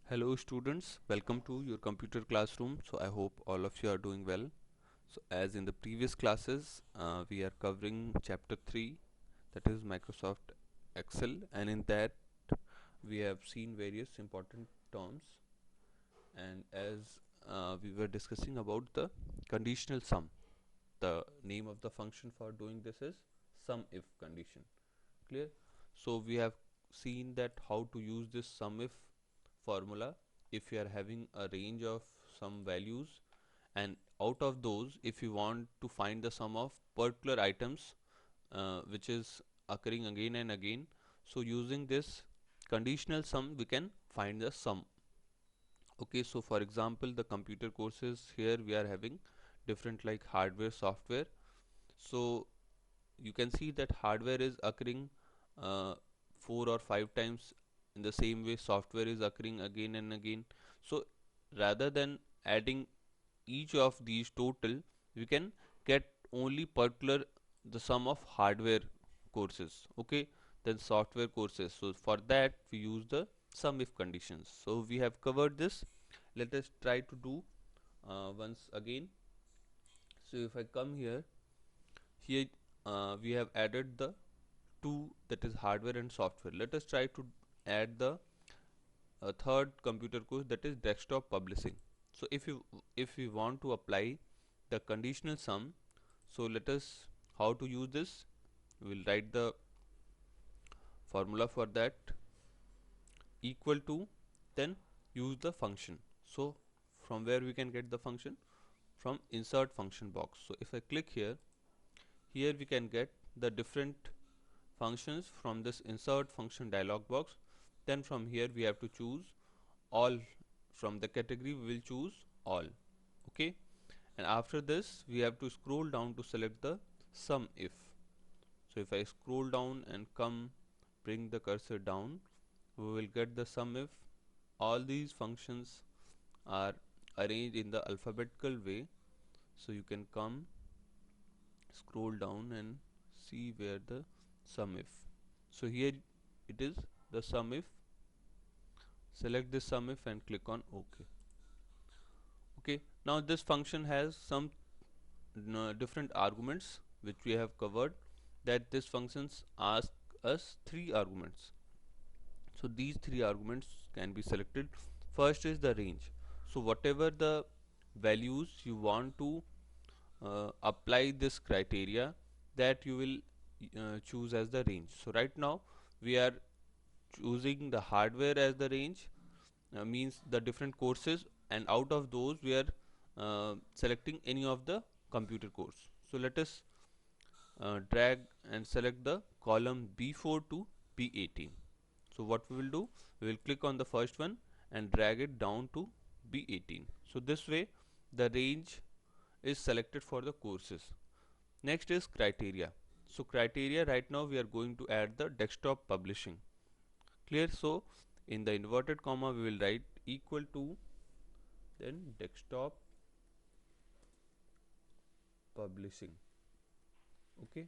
Hello students, welcome to your computer classroom. So I hope all of you are doing well. So as in the previous classes, we are covering chapter 3, that is Microsoft Excel, and in that we have seen various important terms, and as we were discussing about the conditional sum. The name of the function for doing this is sum if condition. Clear? So we have seen that how to use this sum if formula if you are having a range of some values, and out of those if you want to find the sum of particular items which is occurring again and again, so using this conditional sum we can find the sum. Okay, so for example the computer courses, here we are having different like hardware, software. So you can see that hardware is occurring uh, 4 or 5 times. In the same way software is occurring again and again. So rather than adding each of these total, we can get only particular the sum of hardware courses, okay, then software courses. So for that we use the sum if conditions. So we have covered this. Let us try to do once again. So if I come here, we have added the two, that is hardware and software. Let us try to add the third computer course, that is desktop publishing. So if we want to apply the conditional sum, so let us how to use this. We will write the formula for that, equal to, then use the function. So from where we can get the function? From insert function box. So if I click here, here we can get the different functions from this insert function dialog box. Then from here we have to choose all. From the category we will choose all, okay, and after this we have to scroll down to select the sum if. So if I scroll down and come, bring the cursor down, we will get the sum if. All these functions are arranged in the alphabetical way, so you can come, scroll down and see where the sum if. So here it is, the sum if. Select this sum if and click on OK. Okay, now this function has some different arguments which we have covered, that this functions ask us three arguments. So these three arguments can be selected. First is the range. So whatever the values you want to apply this criteria, that you will choose as the range. So right now we are choosing the hardware as the range, means the different courses, and out of those we are selecting any of the computer course. So let us drag and select the column B4 to B18. So what we will do, we will click on the first one and drag it down to B18. So this way the range is selected for the courses. Next is criteria. So criteria, right now we are going to add the desktop publishing. Clear? So in the inverted comma we will write equal to, then desktop publishing. Okay,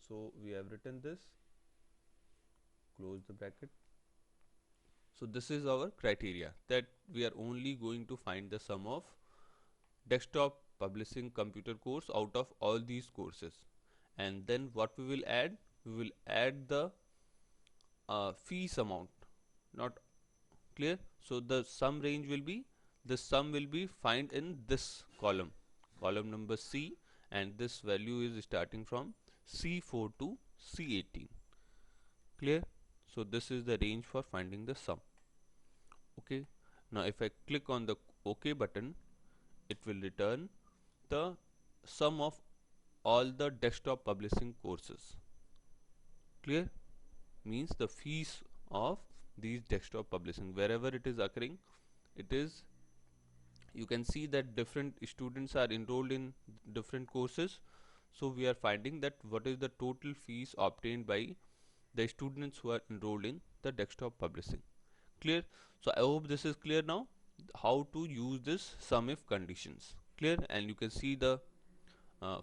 so we have written this, close the bracket. So this is our criteria, that we are only going to find the sum of desktop publishing computer course out of all these courses. And then what we will add, we will add the fees amount. Not clear? So the sum range will be, the sum will be find in this column, column number C, and this value is starting from C4 to C18. Clear? So this is the range for finding the sum. Okay, now if I click on the OK button, it will return the sum of all the desktop publishing courses. Clear? Means the fees of these desktop publishing, wherever it is occurring, it is, you can see that different students are enrolled in different courses. So we are finding that what is the total fees obtained by the students who are enrolled in the desktop publishing. Clear? So I hope this is clear now, how to use this sum if conditions. Clear? And you can see the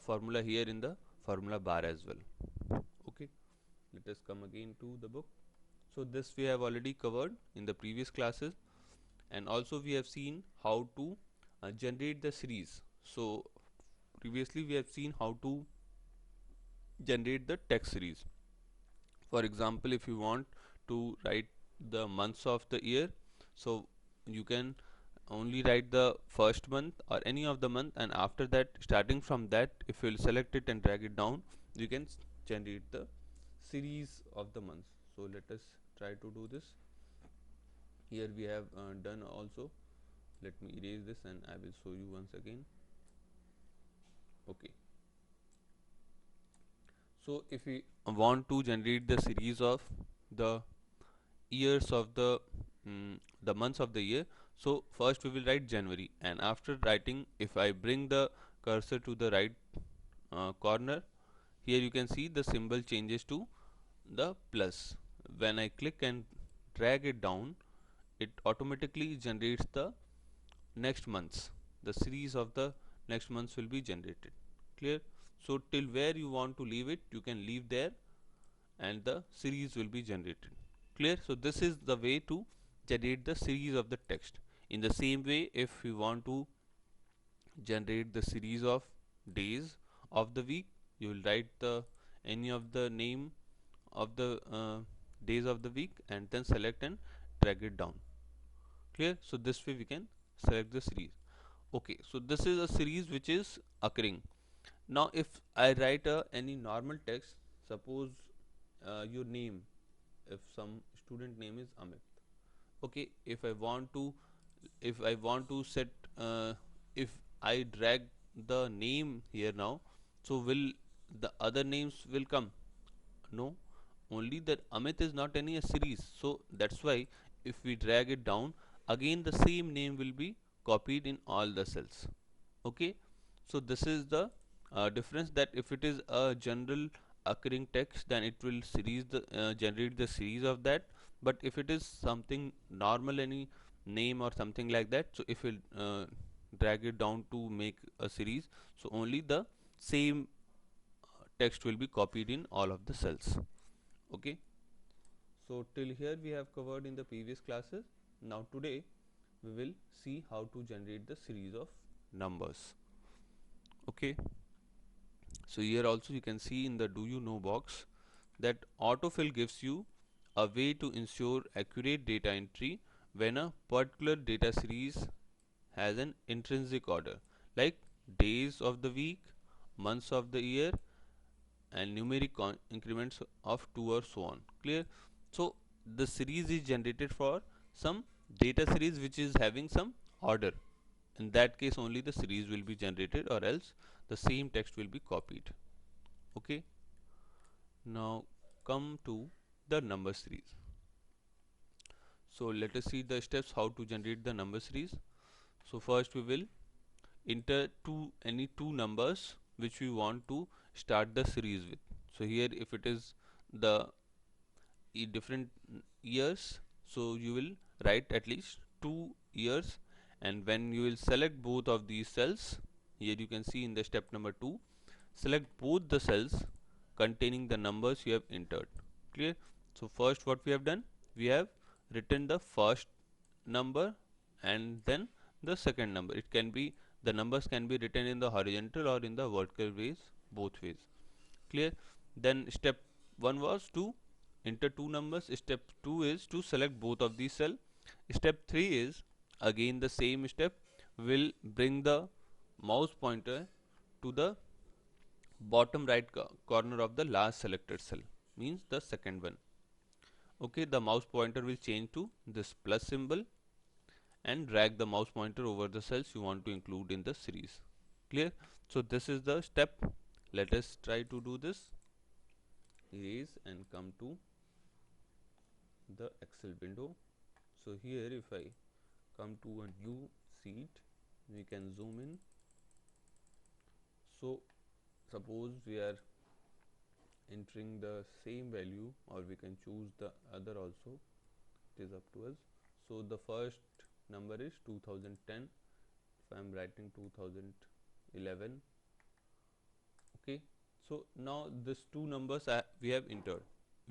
formula here in the formula bar as well. Okay, let us come again to the book. So this we have already covered in the previous classes, and also we have seen how to generate the series. So previously we have seen how to generate the text series. For example, if you want to write the months of the year, so you can only write the first month or any of the month, and after that, starting from that, if you'll select it and drag it down, you can generate the series of the months. So let us try to do this. Here we have done also. Let me erase this and I will show you once again. Okay, so if we want to generate the series of the years of the months of the year, so first we will write January, and after writing, if I bring the cursor to the right corner, here you can see the symbol changes to the plus. When I click and drag it down, it automatically generates the next months. The series of the next months will be generated. Clear? So till where you want to leave it, you can leave there, and the series will be generated. Clear? So this is the way to generate the series of the text. In the same way, if you want to generate the series of days of the week, you will write the any of the name of the days of the week and then select and drag it down. Clear? So this way we can select the series. Okay, so this is a series which is occurring. Now if I write any normal text, suppose your name, if some student name is Amit. Okay, if I want to set if I drag the name here now, so will the other names will come? No, only that Amit is not any a series, so that's why if we drag it down, again the same name will be copied in all the cells. Okay, so this is the difference, that if it is a general occurring text, then it will generate the series of that. But if it is something normal, any name or something like that, so if we drag it down to make a series, so only the same text will be copied in all of the cells. Okay, so till here we have covered in the previous classes. Now today we will see how to generate the series of numbers. Okay, so here also you can see in the do you know box that autofill gives you a way to ensure accurate data entry when a particular data series has an intrinsic order, like days of the week, months of the year, and numeric increments of 2 or so on. Clear? So the series is generated for some data series which is having some order. In that case only the series will be generated, or else the same text will be copied. Okay, now come to the number series. So let us see the steps how to generate the number series. So first we will enter any two numbers which we want to start the series with. So here if it is the different years, so you will write at least 2 years, and when you will select both of these cells, here you can see in the step number 2, select both the cells containing the numbers you have entered. Clear? So first what we have done, we have written the first number and then the second number. It can be, the numbers can be written in the horizontal or in the vertical ways, both ways. Clear? Then step 1 was to enter two numbers. Step 2 is to select both of these cells. Step 3 is again the same step. Will bring the mouse pointer to the bottom right corner of the last selected cell, means the second one. Okay, the mouse pointer will change to this plus symbol, and drag the mouse pointer over the cells you want to include in the series. Clear? So this is the step. Let us try to do this. Erase and come to the Excel window. So here if I come to a new sheet, we can zoom in. So suppose we are entering the same value, or we can choose the other also, it is up to us. So the first number is 2010, if I am writing 2011. Okay, so now this two numbers we have entered,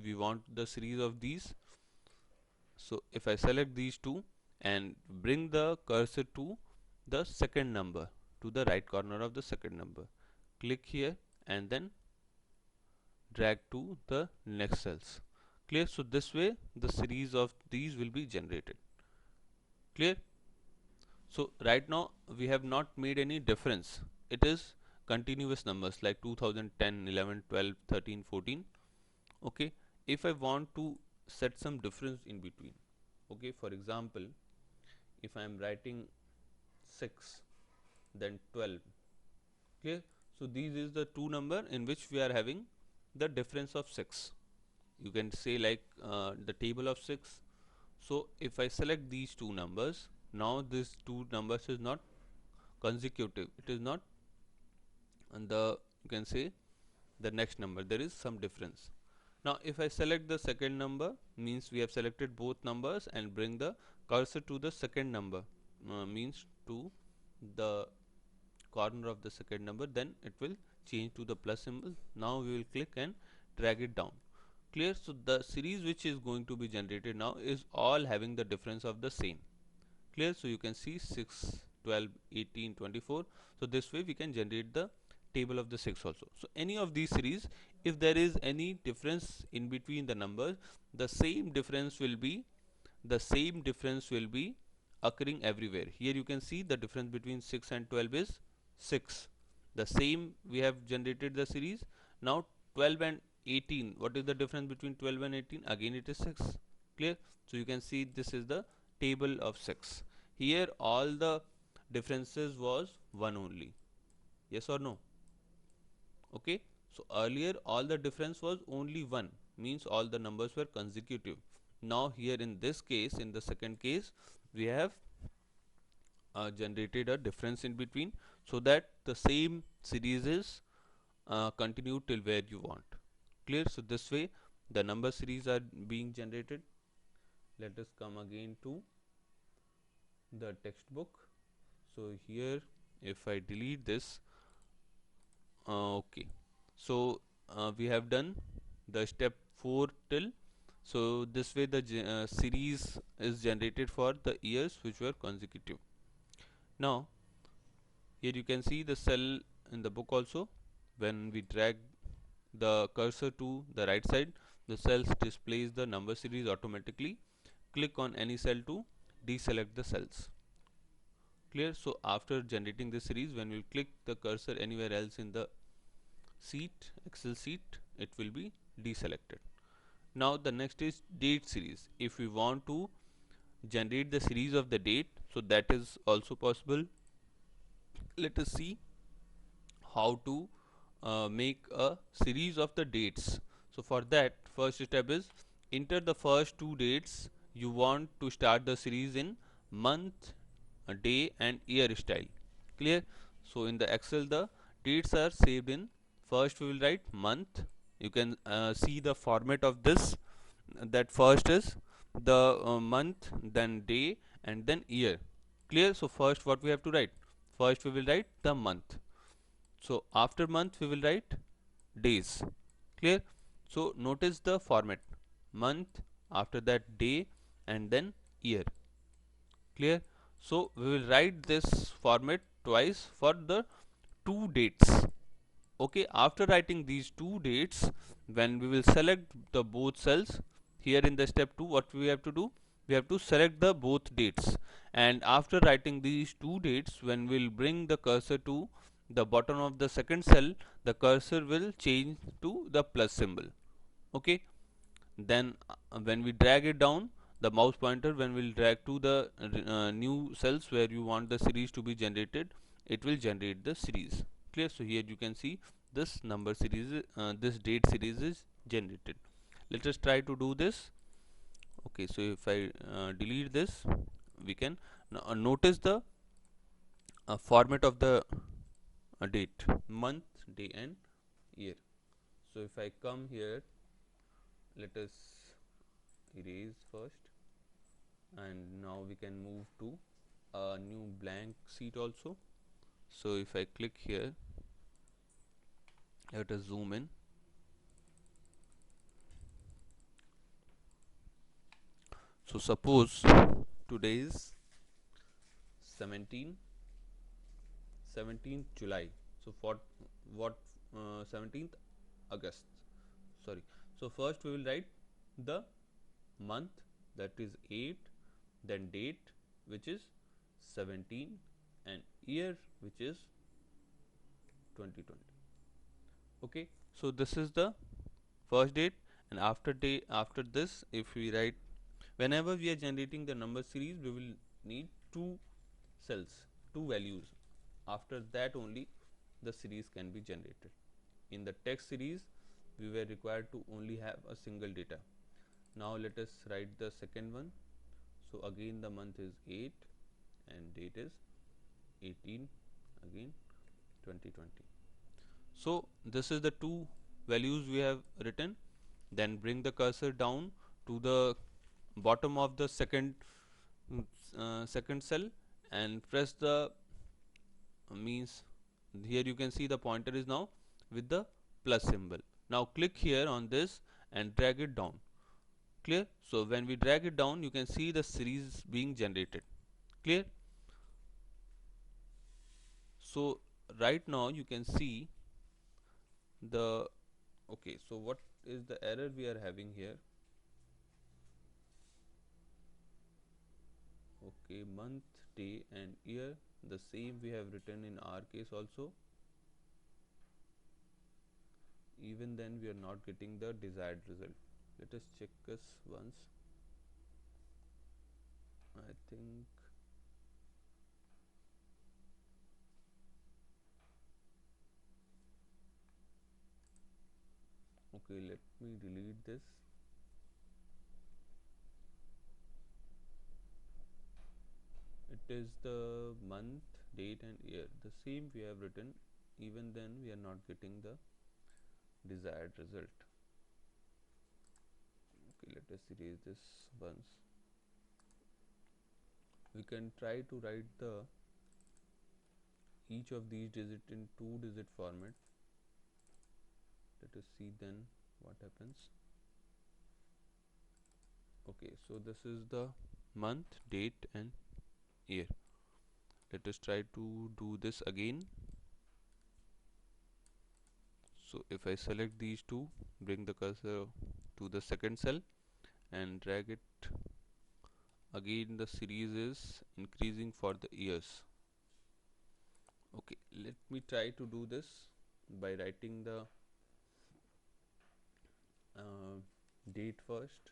we want the series of these. So if I select these two and bring the cursor to the second number, to the right corner of the second number. Click here and then drag to the next cells. Clear? So this way the series of these will be generated. Clear? So right now we have not made any difference. It is continuous numbers like 2010, 11, 12, 13, 14. Okay. If I want to set some difference in between, okay, for example, if I am writing 6 then 12, clear? So these is the two number in which we are having the difference of 6. You can say like the table of 6. So if I select these two numbers, now this two numbers is not consecutive, it is not on the, you can say, the next number, there is some difference. Now if I select the second number, means we have selected both numbers, and bring the cursor to the second number, means to the corner of the second number, then it will change to the plus symbol. Now we will click and drag it down. Clear? So the series which is going to be generated now is all having the difference of the same. Clear? So you can see 6, 12, 18, 24. So this way we can generate the table of the 6 also. So any of these series, if there is any difference in between the numbers, the same difference will be occurring everywhere. Here you can see the difference between 6 and 12 is 6. The same we have generated the series. Now 12 and 18, what is the difference between 12 and 18? Again it is 6. Clear? So you can see this is the table of 6. Here all the differences was 1 only. Yes or no? Okay. So earlier all the difference was only 1, means all the numbers were consecutive. Now here in this case, in the second case, we have generated a difference in between, so that the same series is continued till where you want. Clear? So this way the number series are being generated. Let us come again to the textbook. So here if I delete this, okay, so we have done the step 4 till. So this way the series is generated for the years which were consecutive. Now here you can see the cell in the book also. When we drag the cursor to the right side, the cells displays the number series automatically. Click on any cell to deselect the cells. Clear? So after generating this series, when we click the cursor anywhere else in the sheet, Excel sheet, it will be deselected. Now the next is date series. If we want to generate the series of the date, so that is also possible. Let us see how to make a series of the dates. So for that, first step is enter the first two dates you want to start the series in month, day and year style. Clear? So in the Excel the dates are saved in, first we will write month. You can see the format of this, that first is the month, then day and then year. Clear? So first what we have to write? First we will write the month. So after month we will write days. Clear? So notice the format: month, after that day and then year. Clear? So we will write this format twice for the two dates. Okay, after writing these two dates, when we will select the both cells, here in the step 2 what we have to do, we have to select the both dates, and after writing these two dates, when we will bring the cursor to the bottom of the second cell, the cursor will change to the plus symbol. Okay, then when we drag it down, the mouse pointer, when we will drag to the new cells where you want the series to be generated, it will generate the series. Clear? So here you can see this number series, this date series is generated. Let us try to do this. Okay, so if I delete this, we can notice the format of the date: month, day and year. So if I come here, let us erase first, and now we can move to a new blank sheet also. So if I click here, let us zoom in. So suppose today is 17 17th July. So for what 17th August, sorry. So first we will write the month, that is 8, then date which is 17, and year which is 2020. Okay, so this is the first date. And after this, if we write, whenever we are generating the number series, we will need two cells, two values. After that only the series can be generated. In the text series, we were required to only have a single data. Now let us write the second one. So again the month is 8 and date is 18, again 2020. So this is the two values we have written. Then bring the cursor down to the bottom of the second cell and press the means, here you can see the pointer is now with the plus symbol. Now click here on this and drag it down. Clear? So when we drag it down, you can see the series being generated. Clear? So right now you can see the, okay, so what is the error we are having here? Okay, month, day and year, the same we have written in our case also. Even then we are not getting the desired result. Let us check this once. I think okay, let me delete this. It is the month, date and year, the same we have written. Even then we are not getting the desired result. Okay, let us erase this once. We can try to write the each of these digit in 2-digit format. Let us see then what happens. Okay, so this is the month, date and year. Let us try to do this again. So if I select these two, bring the cursor to the second cell and drag it, again the series is increasing for the years. Okay, let me try to do this by writing the date first,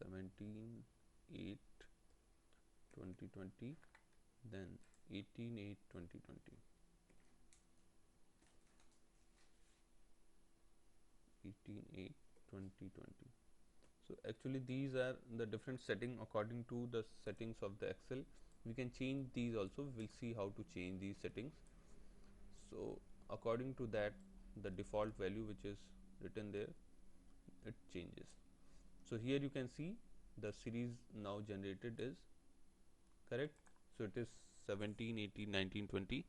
17/8/2020, then 18/8/2020, 18/8/2020. So actually these are the different setting according to the settings of the Excel. We can change these also. We'll see how to change these settings. So according to that, the default value which is written there, it changes. So here you can see the series now generated is correct. So it is 17, 18, 19, 20.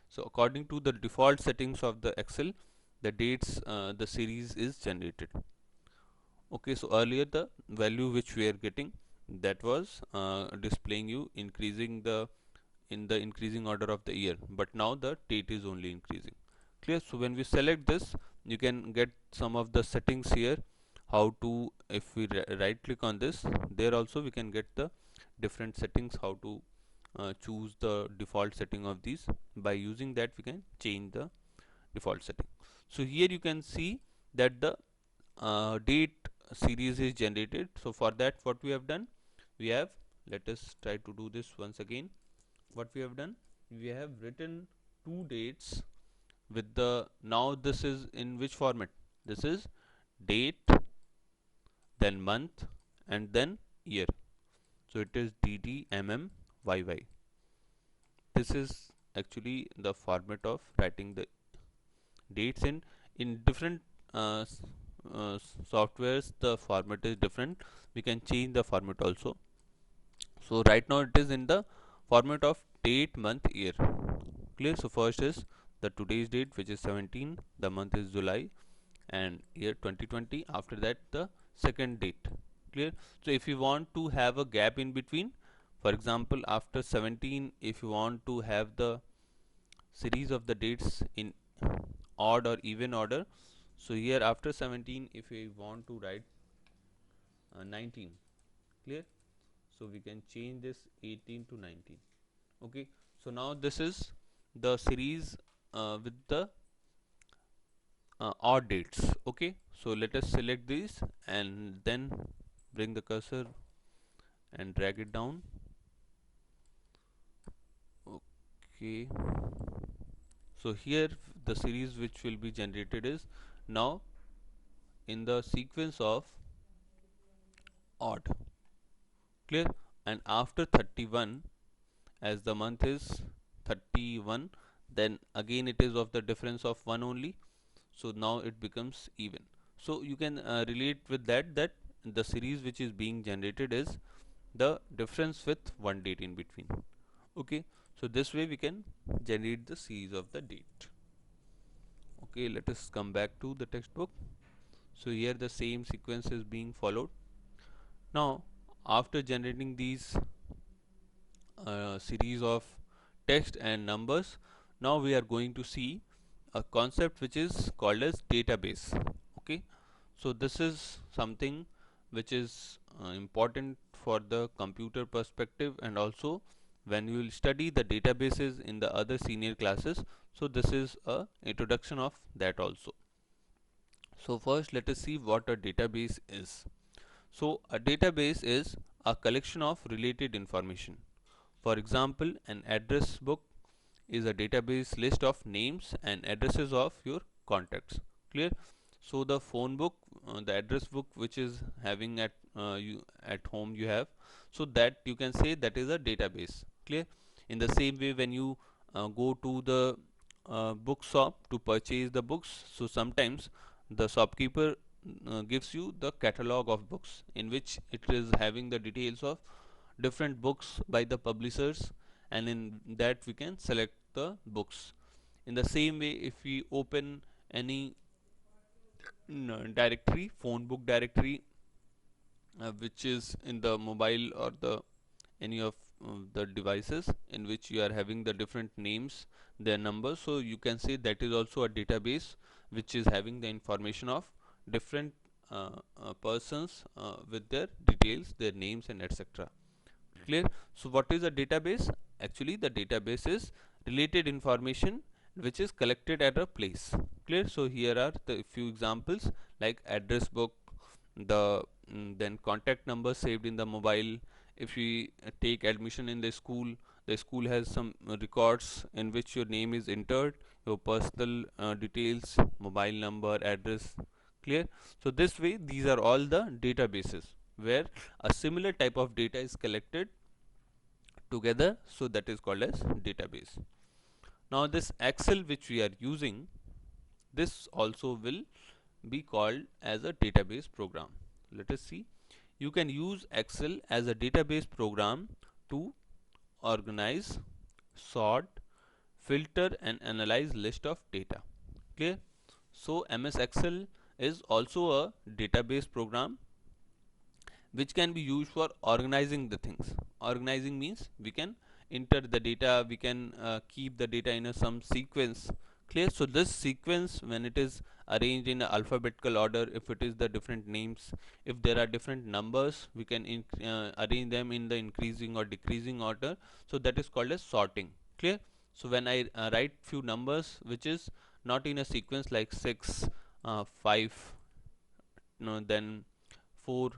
So according to the default settings of the Excel, the dates, the series is generated. Okay, so earlier the value which we are getting, that was displaying you increasing the in the increasing order of the year, but now the date is only increasing. Clear? So when we select this, you can get some of the settings here. How to, if we right click on this, there also we can get the different settings, how to choose the default setting of these. By using that, we can change the default setting. So here you can see that the date series is generated. So for that, what we have done, we have, let us try to do this once again. What we have done, we have written two dates with the, now this is in which format? This is date, then month and then year. So it is DD, MM, YY. This is actually the format of writing the dates in different softwares. The format is different. We can change the format also. So right now it is in the format of date, month, year. Clear? So first is the today's date, which is 17, the month is July and year 2020. After that the second date, Clear? So if you want to have a gap in between, for example after 17, if you want to have the series of the dates in odd or even order, so here after 17 if we want to write 19. Clear? So we can change this 18 to 19. Okay, so now this is the series with the odd dates. Okay, so let us select these and then bring the cursor and drag it down. Okay, so here the series which will be generated is now in the sequence of odd. Clear? And after 31, as the month is 31, then again it is of the difference of 1 only, so now it becomes even. So you can relate with that the series which is being generated is the difference with one date in between. Okay, so this way we can generate the series of the date. Okay, let us come back to the textbook. So here the same sequence is being followed. Now after generating these series of text and numbers, now we are going to see a concept which is called as database. Okay, so this is something which is important for the computer perspective, and also when you will study the databases in the other senior classes, so this is a introduction of that also. So first let us see what a database is. So a database is a collection of related information. For example, an address book is a database list of names and addresses of your contacts. Clear? So the phone book, the address book which is having at you at home you have, so that you can say that is a database. Clear? In the same way, when you go to the book shop to purchase the books, so sometimes the shopkeeper gives you the catalog of books in which it is having the details of different books by the publishers, and in that we can select the books. In the same way, if we open any directory, phone book directory, which is in the mobile or the any of the devices in which you are having the different names, their numbers, so you can say that is also a database which is having the information of different persons with their details, their names and etc. Clear? So what is a database? Actually the database is related information which is collected at a place. Clear? So here are the few examples like address book, the then contact number saved in the mobile. If we take admission in the school has some records in which your name is entered, your personal details, mobile number, address. Clear? So this way these are all the databases where a similar type of data is collected together, so that is called as database. Now this Excel which we are using, this also will be called as a database program. Let us see. You can use Excel as a database program to organize, sort, filter and analyze list of data. Clear? So MS Excel is also a database program which can be used for organizing the things. Organizing means we can enter the data, we can keep the data in some sequence. Clear? So this sequence, when it is arranged in alphabetical order, if it is the different names, if there are different numbers, we can arrange them in the increasing or decreasing order, so that is called as sorting. Clear? So when I write few numbers which is not in a sequence like 6, 5, no, then 4.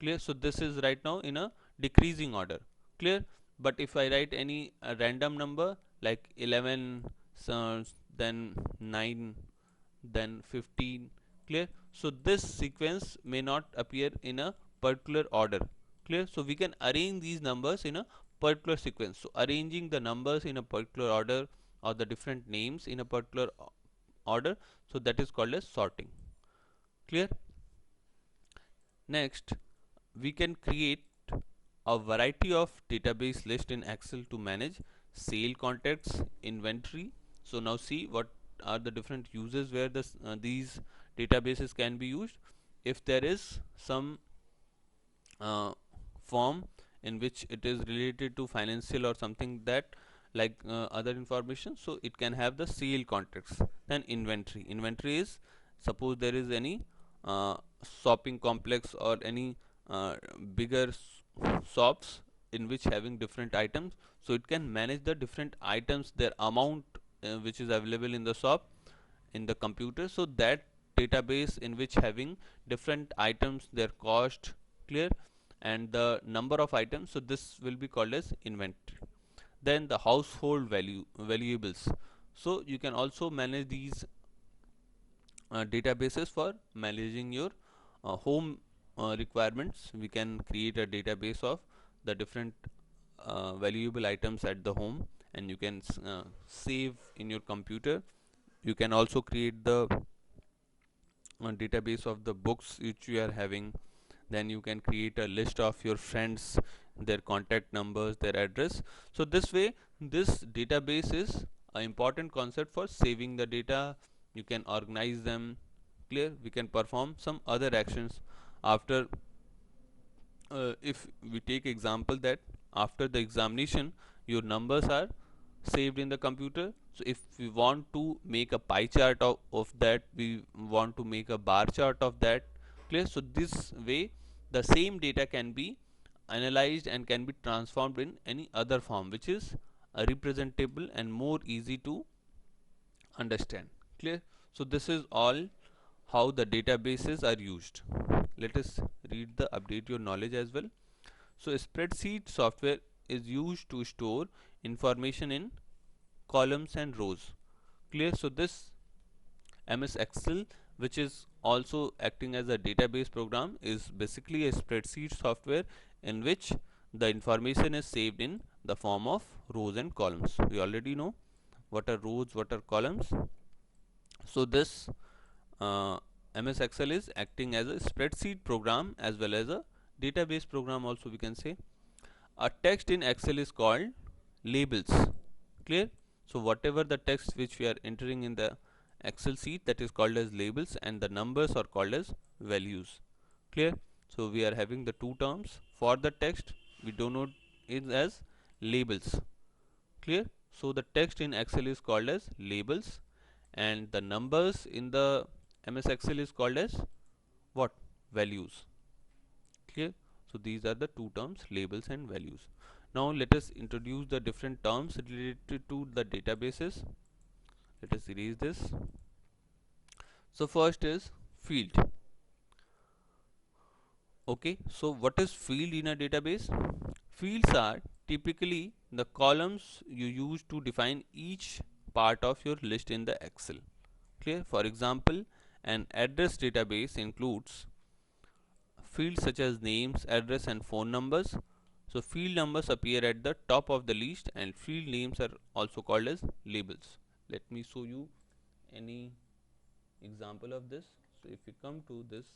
Clear? So this is right now in a decreasing order. Clear? But if I write any random number like 11, then 9, then 15. Clear? So this sequence may not appear in a particular order. Clear? So we can arrange these numbers in a particular sequence. So arranging the numbers in a particular order or the different names in a particular order, so that is called as sorting. Clear? Next, we can create a variety of database list in Excel to manage sale contacts, inventory. So now see what are the different uses where these databases can be used. If there is some uh, form in which it is related to financial or something that like other information, so it can have the sale context. Then inventory is, suppose there is any uh, shopping complex or any uh, bigger shops in which having different items, so it can manage the different items, their amount which is available in the shop in the computer. So that database in which having different items, their cost, clear, and the number of items, so this will be called as inventory. Then the household valuables, so you can also manage these databases for managing your home requirements. We can create a database of the different valuable items at the home, and you can save in your computer. You can also create the database of the books which you are having. Then you can create a list of your friends, their contact numbers, their address. So this way, this database is an important concept for saving the data. You can organize them, clear. We can perform some other actions after, if we take example that after the examination your numbers are saved in the computer. So if we want to make a pie chart of that, we want to make a bar chart of that, clear. So this way the same data can be analyzed and can be transformed in any other form which is representable and more easy to understand, clear. So this is all how the databases are used. Let us read the update your knowledge as well. So spreadsheet software is used to store information in columns and rows, clear. So this MS Excel, which is also acting as a database program, is basically a spreadsheet software in which the information is saved in the form of rows and columns. We already know what are rows, what are columns. So this uh, MS Excel is acting as a spreadsheet program as well as a database program also, we can say. A text in Excel is called labels, clear. So whatever the text which we are entering in the Excel sheet, that is called as labels, and the numbers are called as values, clear. So we are having the two terms. For the text we denote it as labels, clear. So the text in Excel is called as labels, and the numbers in the MS Excel is called as what? Values, clear. So these are the two terms, labels and values. Now let us introduce the different terms related to the databases. Let us erase this. So first is field. Okay, so what is field in a database? Fields are typically the columns you use to define each part of your list in the Excel, clear. For example, an address database includes fields such as names, address and phone numbers. So field numbers appear at the top of the list, and field names are also called as labels. Let me show you any example of this. So if we come to this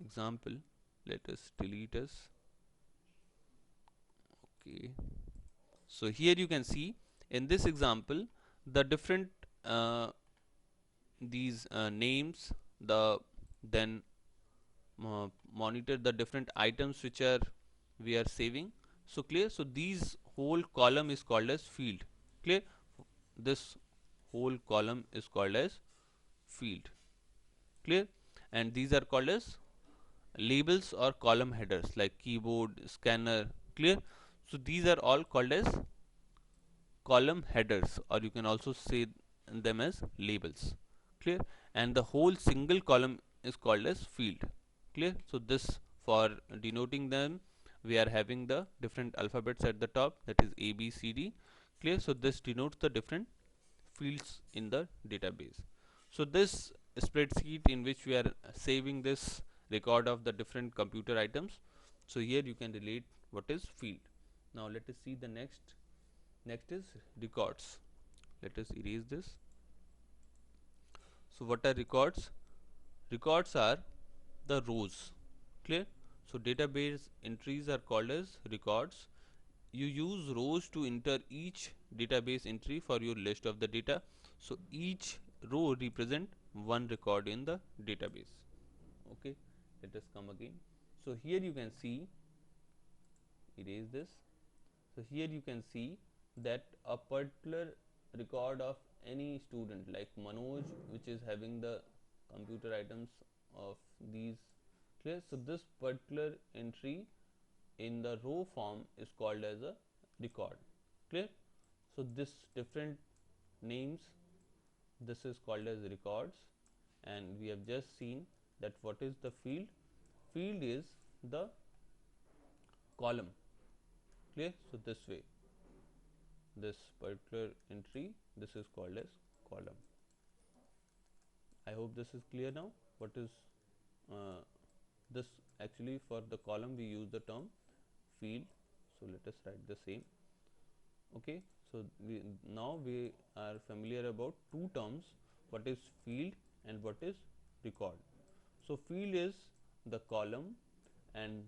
example, let us delete this. Okay, so here you can see in this example the different these names, the then monitor the different items which are we are saving. So clear. So these whole column is called as field, clear. This whole column is called as field, clear. And these are called as labels or column headers like keyboard, scanner, clear. So these are all called as column headers, or you can also say them as labels, clear. And the whole single column is called as field, clear. So this, for denoting them, we are having the different alphabets at the top, that is A, B, C, D, clear. So this denotes the different fields in the database. So this spreadsheet in which we are saving this record of the different computer items, so here you can relate what is field. Now let us see the next is records. Let us erase this. So what are records? Records are the rows, clear. So database entries are called as records. You use rows to enter each database entry for your list of the data. So each row represent one record in the database. Okay, let us come again. So here you can see erase this. So here you can see that a particular record of any student like Manoj, which is having the computer items of these, clear. So this particular entry in the row form is called as a record, clear. So this different names, this is called as records, and we have just seen that what is the field. Field is the column, clear. So this way, this particular entry, this is called as column. I hope this is clear now. What is this? Actually for the column we use the term field, so let us write the same. Okay, so now we are familiar about two terms, what is field and what is record. So field is the column and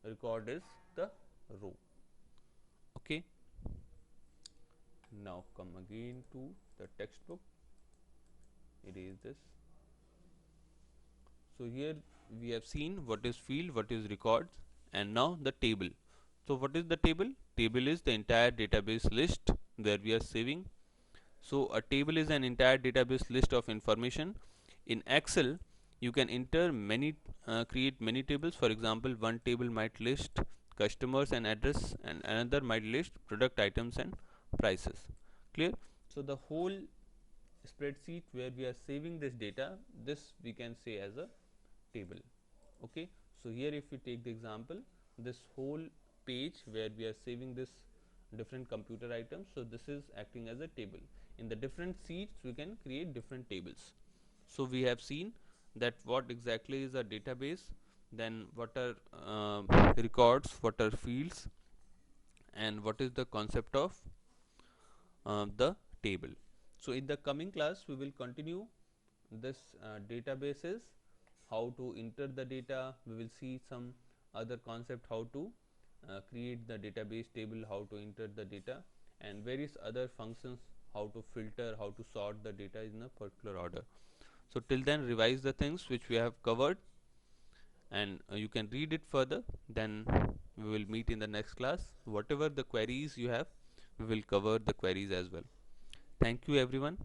record is the row. Okay, now come again to the textbook, erase this. So here we have seen what is field, what is records, and now the table. So what is the table? Table is the entire database list where we are saving. So a table is an entire database list of information. In Excel, you can enter many, create many tables. For example, one table might list customers and address, and another might list product items and prices. Clear? So the whole spreadsheet where we are saving this data, this we can say as a table. Okay, so here if we take the example, this whole page where we are saving this different computer items, so this is acting as a table. In the different sheets we can create different tables. So we have seen that what exactly is a database, then what are records, what are fields, and what is the concept of the table. So in the coming class we will continue this databases, how to enter the data. We will see some other concept, how to create the database table, how to enter the data, and various other functions, how to filter, how to sort the data in a particular order. So till then revise the things which we have covered, and you can read it further. Then we will meet in the next class. Whatever the queries you have, we will cover the queries as well. Thank you everyone.